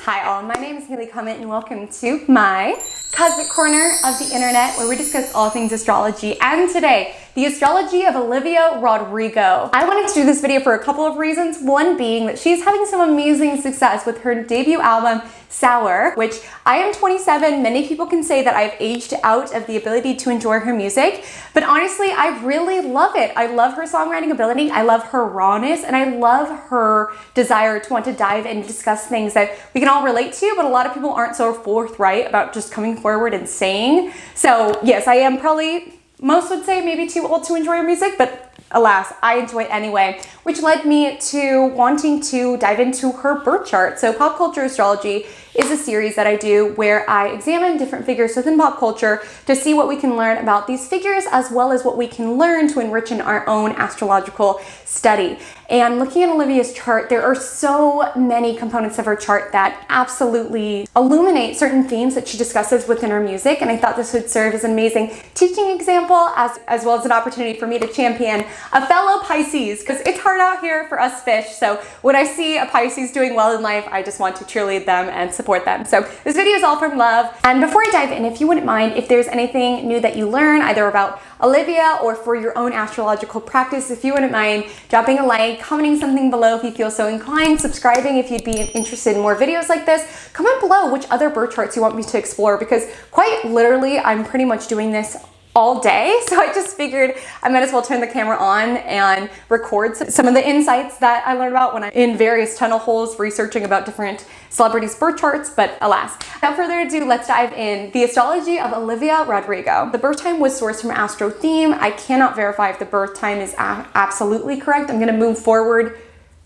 Hi all, my name is Haley Comet and welcome to my cosmic corner of the internet where we discuss all things astrology. And today, the astrology of Olivia Rodrigo. I wanted to do this video for a couple of reasons. One being that she's having some amazing success with her debut album, Sour, which I am 27. Many people can say that I've aged out of the ability to enjoy her music, but honestly, I really love it. I love her songwriting ability. I love her rawness, and I love her desire to want to dive in and discuss things that we can all relate to, but a lot of people aren't so forthright about just coming forward and saying. So yes, I am probably, most would say, maybe too old to enjoy her music, but alas, I enjoy it anyway, which led me to wanting to dive into her birth chart. So Pop Culture Astrology is a series that I do where I examine different figures within pop culture to see what we can learn about these figures, as well as what we can learn to enrich in our own astrological study. And looking at Olivia's chart, there are so many components of her chart that absolutely illuminate certain themes that she discusses within her music. And I thought this would serve as an amazing teaching example, as well as an opportunity for me to champion a fellow Pisces, because it's hard out here for us fish. So when I see a Pisces doing well in life, I just want to cheerlead them and support them. So this video is all from love. And before I dive in, if you wouldn't mind, if there's anything new that you learn, either about Olivia or for your own astrological practice, if you wouldn't mind dropping a like, commenting something below if you feel so inclined, subscribing if you'd be interested in more videos like this, comment below which other birth charts you want me to explore, because quite literally I'm pretty much doing this all day. So I just figured I might as well turn the camera on and record some of the insights that I learned about when I'm in various tunnel holes researching about different celebrities' birth charts. But alas, without further ado, let's dive in. The astrology of Olivia Rodrigo. The birth time was sourced from Astro Theme. I cannot verify if the birth time is absolutely correct. I'm going to move forward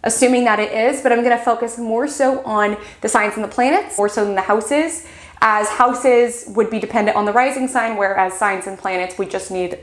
assuming that it is, but I'm going to focus more so on the signs and the planets, more so than the houses, as houses would be dependent on the rising sign, whereas signs and planets we just need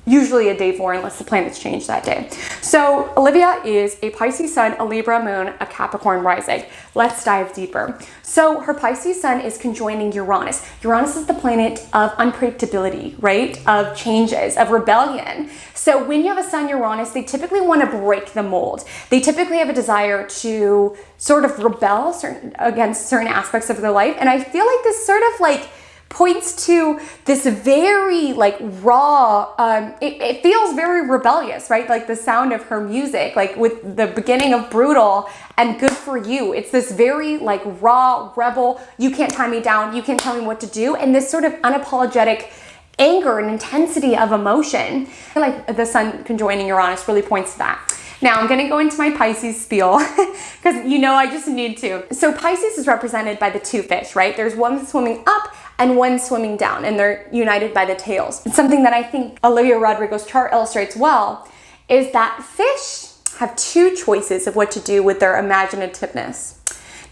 usually a day for unless the planets change that day. So Olivia is a Pisces sun, a Libra moon, a Capricorn rising. Let's dive deeper. So her Pisces sun is conjoining Uranus. Uranus is the planet of unpredictability, right? Of changes, of rebellion. So when you have a sun Uranus, they typically want to break the mold. They typically have a desire to sort of rebel against certain aspects of their life. And I feel like this sort of like points to this very like raw, it feels very rebellious, right? Like the sound of her music, like with the beginning of Brutal and Good For You. It's this very like raw rebel, you can't tie me down, you can't tell me what to do. And this sort of unapologetic anger and intensity of emotion. I feel like the sun conjoining Uranus really points to that. Now I'm gonna go into my Pisces spiel because you know I just need to. So Pisces is represented by the two fish, right? There's one swimming up and one swimming down, and they're united by the tails. And something that I think Olivia Rodrigo's chart illustrates well is that fish have two choices of what to do with their imaginativeness.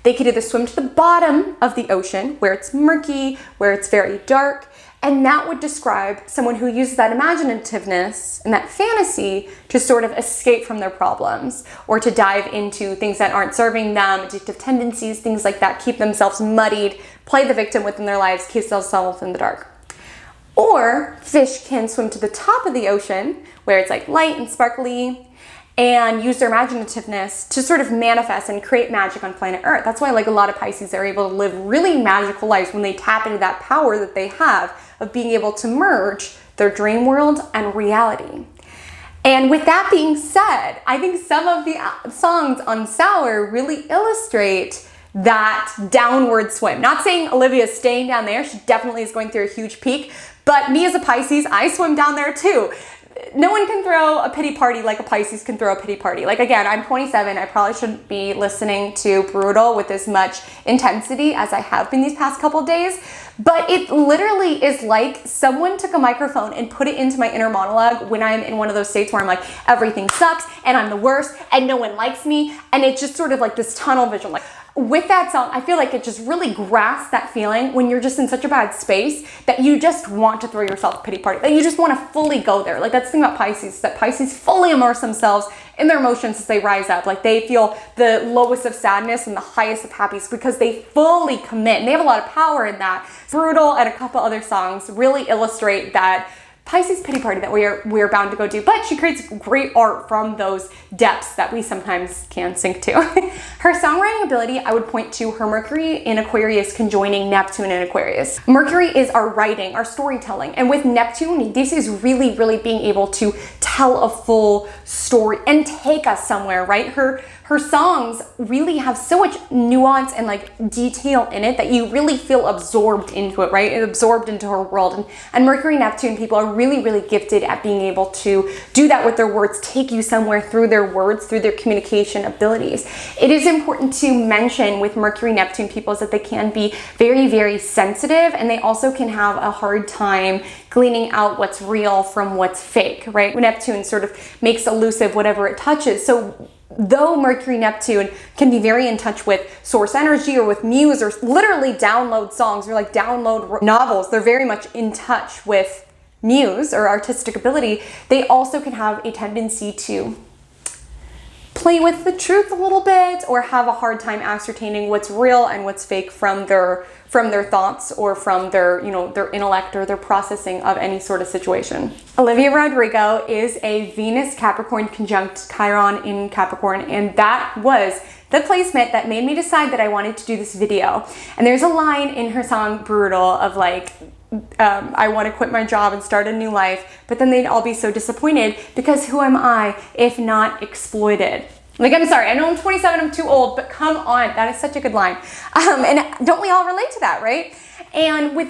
They could either swim to the bottom of the ocean where it's murky, where it's very dark, and that would describe someone who uses that imaginativeness and that fantasy to sort of escape from their problems or to dive into things that aren't serving them, addictive tendencies, things like that, keep themselves muddied, play the victim within their lives, keep themselves in the dark. Or fish can swim to the top of the ocean where it's like light and sparkly and use their imaginativeness to sort of manifest and create magic on planet Earth. That's why like a lot of Pisces are able to live really magical lives when they tap into that power that they have of being able to merge their dream world and reality. And with that being said, I think some of the songs on Sour really illustrate that downward swim. Not saying Olivia's staying down there, she definitely is going through a huge peak, but me as a Pisces, I swim down there too. No one can throw a pity party like a Pisces can throw a pity party. Like again, I'm 27, I probably shouldn't be listening to Brutal with as much intensity as I have been these past couple days, but it literally is like someone took a microphone and put it into my inner monologue when I'm in one of those states where I'm like, everything sucks and I'm the worst and no one likes me, and it's just sort of like this tunnel vision. Like with that song, I feel like it just really grasps that feeling when you're just in such a bad space that you just want to throw yourself a pity party, that you just want to fully go there. Like that's the thing about Pisces, that Pisces fully immerse themselves in their emotions as they rise up. Like they feel the lowest of sadness and the highest of happiness because they fully commit, and they have a lot of power in that. Brutal and a couple other songs really illustrate that Pisces pity party that we're bound to go do. But she creates great art from those depths that we sometimes can sink to. Her songwriting ability, I would point to her Mercury in Aquarius conjoining Neptune in Aquarius. Mercury is our writing, our storytelling. And with Neptune, this is really, really being able to tell a full story and take us somewhere, right? Her songs really have so much nuance and like detail in it that you really feel absorbed into it, right? Absorbed into her world. And Mercury Neptune people are really, really gifted at being able to do that with their words, take you somewhere through their words, through their communication abilities. It is important to mention with Mercury Neptune people is that they can be very, very sensitive, and they also can have a hard time gleaning out what's real from what's fake, right? Neptune sort of makes elusive whatever it touches. So though Mercury Neptune can be very in touch with source energy or with muse or literally download songs or like download novels, they're very much in touch with muse or artistic ability. They also can have a tendency to play with the truth a little bit or have a hard time ascertaining what's real and what's fake from their thoughts or from their, you know, their intellect or their processing of any sort of situation. Olivia Rodrigo is a Venus Capricorn conjunct Chiron in Capricorn, and that was the placement that made me decide that I wanted to do this video. And there's a line in her song Brutal of like, I want to quit my job and start a new life, but then they'd all be so disappointed because who am I if not exploited? Like, I'm sorry, I know I'm 27, I'm too old, but come on, that is such a good line. And don't we all relate to that, right? And with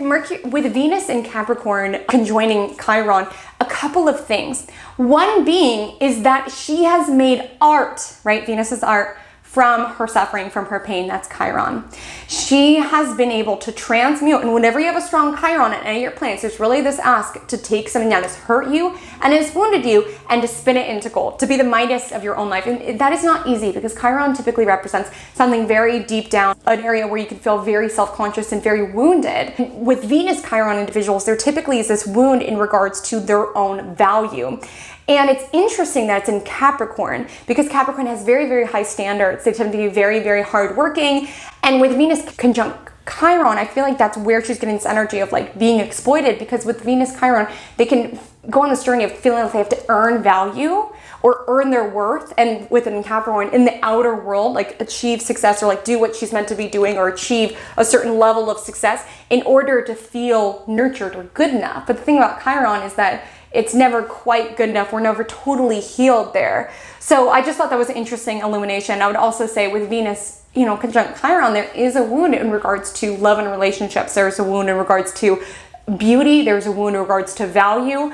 Venus and Capricorn conjoining Chiron, a couple of things. One being is that she has made art, right? Venus is art from her suffering, from her pain. That's Chiron. She has been able to transmute, and whenever you have a strong Chiron in any of your planets, there's really this ask to take something that has hurt you and has wounded you and to spin it into gold, to be the Midas of your own life. And that is not easy because Chiron typically represents something very deep down, an area where you can feel very self-conscious and very wounded. With Venus Chiron individuals, there typically is this wound in regards to their own value. And it's interesting that it's in Capricorn because Capricorn has very, very high standards. They tend to be very, very hardworking. And with Venus conjunct Chiron, I feel like that's where she's getting this energy of like being exploited, because with Venus Chiron, they can go on this journey of feeling like they have to earn value or earn their worth. And within Capricorn, in the outer world, like achieve success or like do what she's meant to be doing or achieve a certain level of success in order to feel nurtured or good enough. But the thing about Chiron is that it's never quite good enough. We're never totally healed there. So I just thought that was an interesting illumination. I would also say with Venus, you know, conjunct Chiron, there is a wound in regards to love and relationships. There's a wound in regards to beauty. There's a wound in regards to value.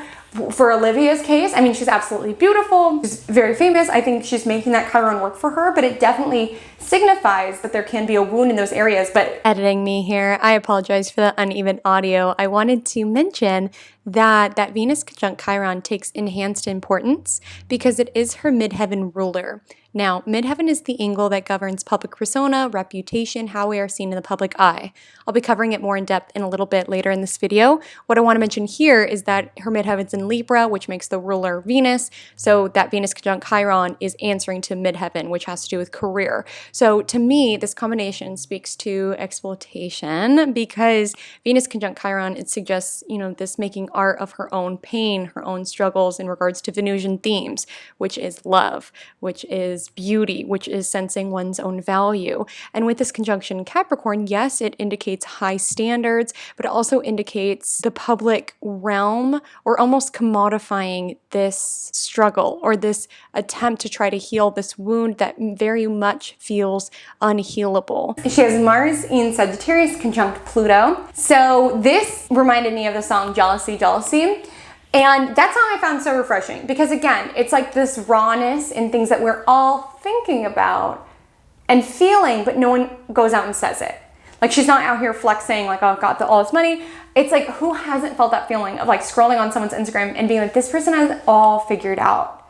For Olivia's case, I mean, she's absolutely beautiful. She's very famous. I think she's making that Chiron work for her, but it definitely signifies that there can be a wound in those areas. But editing me here, I apologize for the uneven audio. I wanted to mention that Venus conjunct Chiron takes enhanced importance because it is her midheaven ruler. Now, midheaven is the angle that governs public persona, reputation, how we are seen in the public eye. I'll be covering it more in depth in a little bit later in this video. What I want to mention here is that her midheaven's in Libra, which makes the ruler Venus. So that Venus conjunct Chiron is answering to midheaven, which has to do with career. So to me, this combination speaks to exploitation because Venus conjunct Chiron, it suggests, you know, this making art of her own pain, her own struggles in regards to Venusian themes, which is love, which is beauty, which is sensing one's own value. And with this conjunction in Capricorn, yes, it indicates high standards, but it also indicates the public realm or almost commodifying this struggle or this attempt to try to heal this wound that very much feels unhealable. She has Mars in Sagittarius conjunct Pluto. So this reminded me of the song Jealousy, Jealousy. And that song I found so refreshing because again, it's like this rawness in things that we're all thinking about and feeling, but no one goes out and says it. Like she's not out here flexing like, oh, I've got all this money. It's like, who hasn't felt that feeling of like scrolling on someone's Instagram and being like, this person has it all figured out.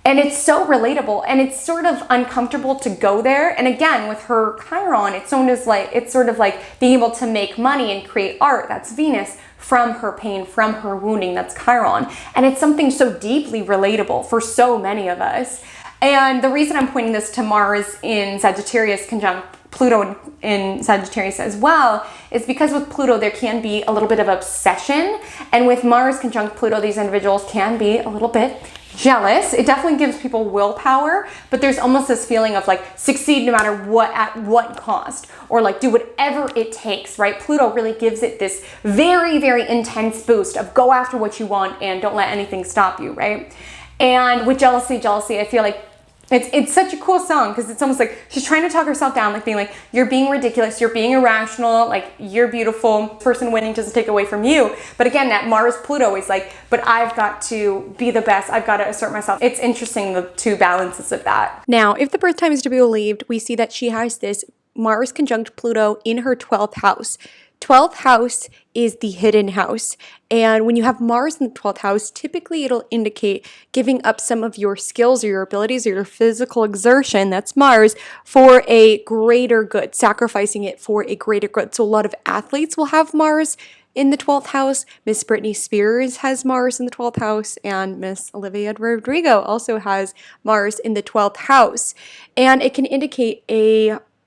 And it's so relatable and it's sort of uncomfortable to go there. And again, with her Chiron, it's sort of like being able to make money and create art. That's Venus. From her pain, from her wounding, that's Chiron. And it's something so deeply relatable for so many of us. And the reason I'm pointing this to Mars in Sagittarius conjunct Pluto in Sagittarius as well, is because with Pluto there can be a little bit of obsession, and with Mars conjunct Pluto, these individuals can be a little bit jealous. It definitely gives people willpower, but there's almost this feeling of like succeed no matter what, at what cost, or like do whatever it takes, right? Pluto really gives it this very, very intense boost of go after what you want and don't let anything stop you, right? And with jealousy, I feel like it's such a cool song because it's almost like she's trying to talk herself down, like being like, you're being ridiculous, you're being irrational, like you're beautiful, person winning doesn't take away from you. But again, that Mars Pluto is like, but I've got to be the best, I've got to assert myself. It's interesting, the two balances of that. Now, if the birth time is to be believed, we see that she has this Mars conjunct Pluto in her 12th house. 12th house is the hidden house. And when you have Mars in the 12th house, typically it'll indicate giving up some of your skills or your abilities or your physical exertion, that's Mars, for a greater good, sacrificing it for a greater good. So a lot of athletes will have Mars in the 12th house. Miss Britney Spears has Mars in the 12th house, and Miss Olivia Rodrigo also has Mars in the 12th house. And it can indicate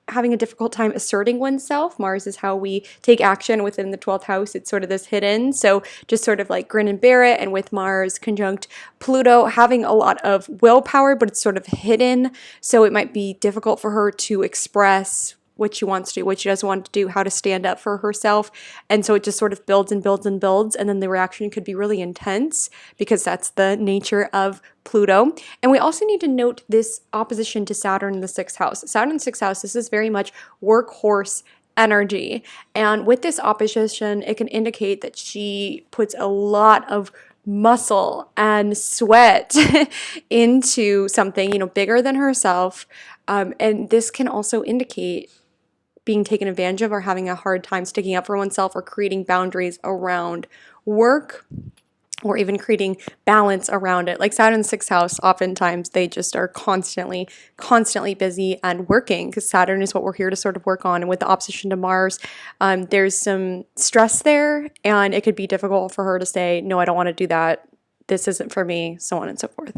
having a difficult time asserting oneself. Mars is how we take action within the 12th house. It's sort of this hidden. So just sort of like grin and bear it. And with Mars conjunct Pluto, having a lot of willpower, but it's sort of hidden. So it might be difficult for her to express what she wants to do, what she doesn't want to do, how to stand up for herself. And so it just sort of builds and builds and builds. And then the reaction could be really intense because that's the nature of Pluto. And we also need to note this opposition to Saturn in the 6th house. Saturn in the 6th house, this is very much workhorse energy. And with this opposition, it can indicate that she puts a lot of muscle and sweat into something, bigger than herself. And this can also indicate being taken advantage of or having a hard time sticking up for oneself or creating boundaries around work or even creating balance around it. Like Saturn in the 6th house, oftentimes they just are constantly busy and working because Saturn is what we're here to sort of work on. And with the opposition to Mars, there's some stress there, and it could be difficult for her to say, no, I don't want to do that. This isn't for me, so on and so forth.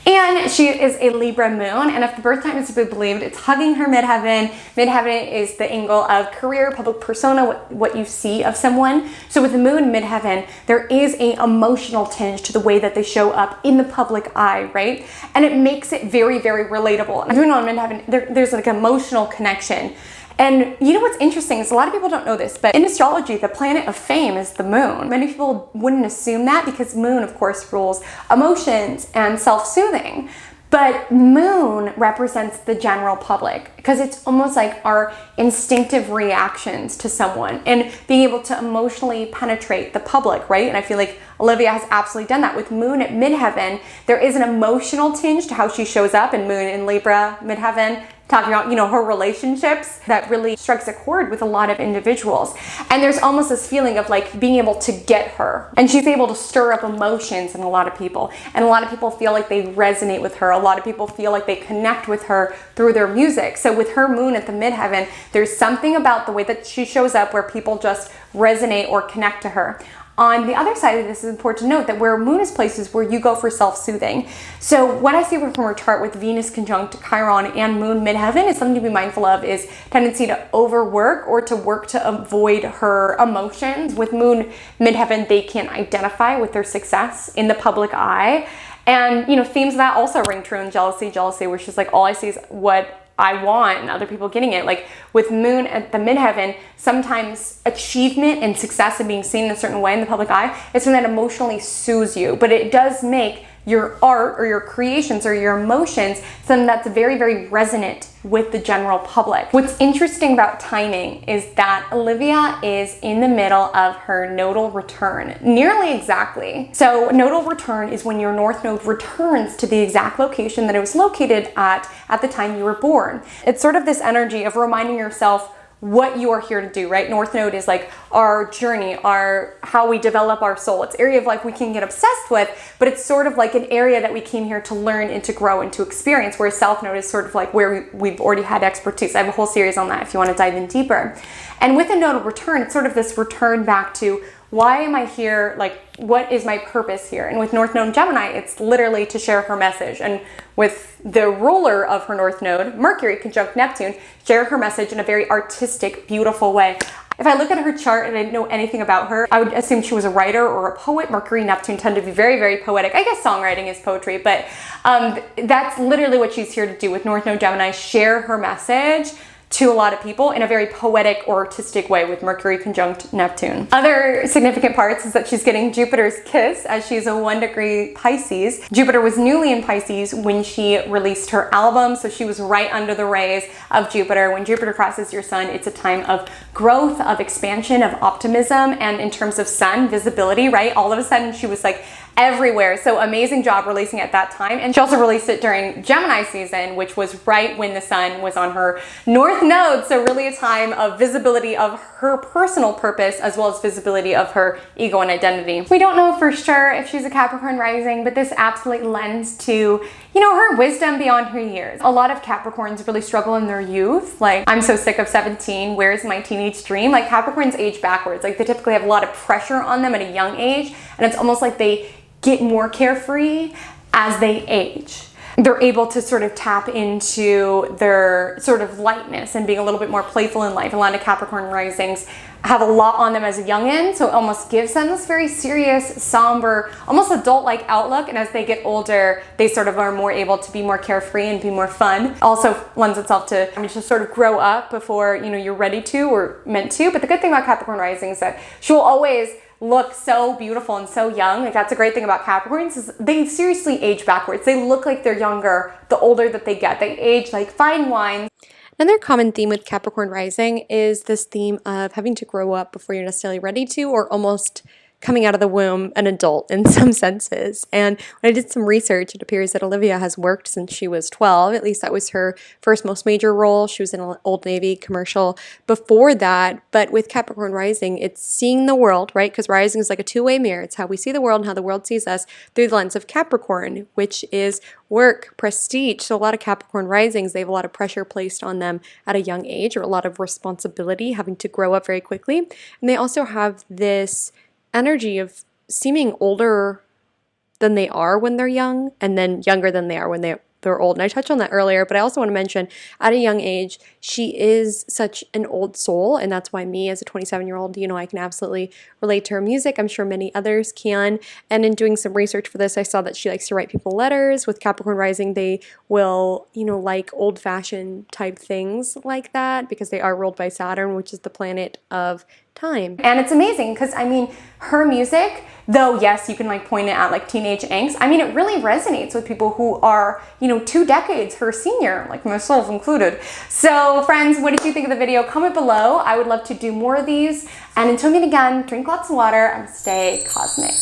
And she is a Libra moon, and if the birth time is to be believed, it's hugging her midheaven. Midheaven is the angle of career, public persona, what you see of someone. So with the moon midheaven, there is an emotional tinge to the way that they show up in the public eye, right? And it makes it very, very relatable. And on midheaven, there's like an emotional connection. And you know what's interesting is a lot of people don't know this, but in astrology, the planet of fame is the moon. Many people wouldn't assume that because moon, of course, rules emotions and self-soothing. But moon represents the general public because it's almost like our instinctive reactions to someone and being able to emotionally penetrate the public, right? And I feel like Olivia has absolutely done that. With moon at midheaven, there is an emotional tinge to how she shows up, and moon in Libra midheaven, talking about, her relationships, that really strikes a chord with a lot of individuals. And there's almost this feeling of like being able to get her. And she's able to stir up emotions in a lot of people. And a lot of people feel like they resonate with her. A lot of people feel like they connect with her through their music. So with her moon at the midheaven, there's something about the way that she shows up where people just resonate or connect to her. On the other side of this, is important to note that where moon is placed is where you go for self-soothing. So what I see from her chart with Venus conjunct Chiron and moon midheaven is something to be mindful of is tendency to overwork or to work to avoid her emotions. With moon midheaven, they can identify with their success in the public eye. And, themes of that also ring true in jealousy, where she's like, all I see is what I want and other people getting it. Like with moon at the midheaven, sometimes achievement and success and being seen in a certain way in the public eye is something that emotionally soothes you, but it does make your art or your creations or your emotions something that's very, very resonant with the general public. What's interesting about timing is that Olivia is in the middle of her nodal return, nearly exactly. So nodal return is when your north node returns to the exact location that it was located at the time you were born. It's sort of this energy of reminding yourself what you are here to do, right? North node is like our journey, how we develop our soul. It's an area of like we can get obsessed with, but it's sort of like an area that we came here to learn and to grow and to experience, whereas south node is sort of like where we've already had expertise. I have a whole series on that if you want to dive in deeper. And with a nodal return, it's sort of this return back to why am I here? Like, what is my purpose here? And with North Node Gemini, it's literally to share her message. And with the ruler of her North Node, Mercury conjunct Neptune, share her message in a very artistic, beautiful way. If I look at her chart and I didn't know anything about her, I would assume she was a writer or a poet. Mercury and Neptune tend to be very, very poetic. I guess songwriting is poetry, but that's literally what she's here to do with North Node Gemini, share her message to a lot of people in a very poetic or artistic way with Mercury conjunct Neptune. Other significant parts is that she's getting Jupiter's kiss as she's a 1 degree Pisces. Jupiter was newly in Pisces when she released her album, so she was right under the rays of Jupiter. When Jupiter crosses your sun, it's a time of growth, of expansion, of optimism, and in terms of sun visibility, right? All of a sudden she was like everywhere. So amazing job releasing at that time. And she also released it during Gemini season, which was right when the sun was on her North Node. So really a time of visibility of her personal purpose as well as visibility of her ego and identity. We don't know for sure if she's a Capricorn rising, but this absolutely lends to, her wisdom beyond her years. A lot of Capricorns really struggle in their youth. Like, I'm so sick of 17, where's my teenage dream? Like, Capricorns age backwards. Like, they typically have a lot of pressure on them at a young age, and it's almost like they get more carefree as they age. They're able to sort of tap into their sort of lightness and being a little bit more playful in life. A lot of Capricorn risings have a lot on them as a youngin', so it almost gives them this very serious, somber, almost adult-like outlook, and as they get older, they sort of are more able to be more carefree and be more fun. Also lends itself to, just sort of grow up before, you're ready to or meant to. But the good thing about Capricorn rising is that she'll always look so beautiful and so young. Like, that's a great thing about Capricorns, is they seriously age backwards. They look like they're younger the older that they get. They age like fine wine. Another common theme with Capricorn rising is this theme of having to grow up before you're necessarily ready to, or almost coming out of the womb an adult in some senses. And when I did some research, it appears that Olivia has worked since she was 12. At least that was her first most major role. She was in an Old Navy commercial before that. But with Capricorn rising, it's seeing the world, right? Because rising is like a two-way mirror. It's how we see the world and how the world sees us through the lens of Capricorn, which is work, prestige. So a lot of Capricorn risings, they have a lot of pressure placed on them at a young age, or a lot of responsibility, having to grow up very quickly. And they also have this energy of seeming older than they are when they're young, and then younger than they are when they're old. And I touched on that earlier, but I also want to mention at a young age, she is such an old soul, and that's why me as a 27-year-old, I can absolutely relate to her music. I'm sure many others can. And in doing some research for this, I saw that she likes to write people letters. With Capricorn rising, they will, like old-fashioned type things like that, because they are ruled by Saturn, which is the planet of time. And it's amazing because her music, though yes, you can like point it at like teenage angst, it really resonates with people who are 2 decades her senior, like myself included. So friends, what did you think of the video? Comment below. I would love to do more of these, and until we meet again, drink lots of water and stay cosmic.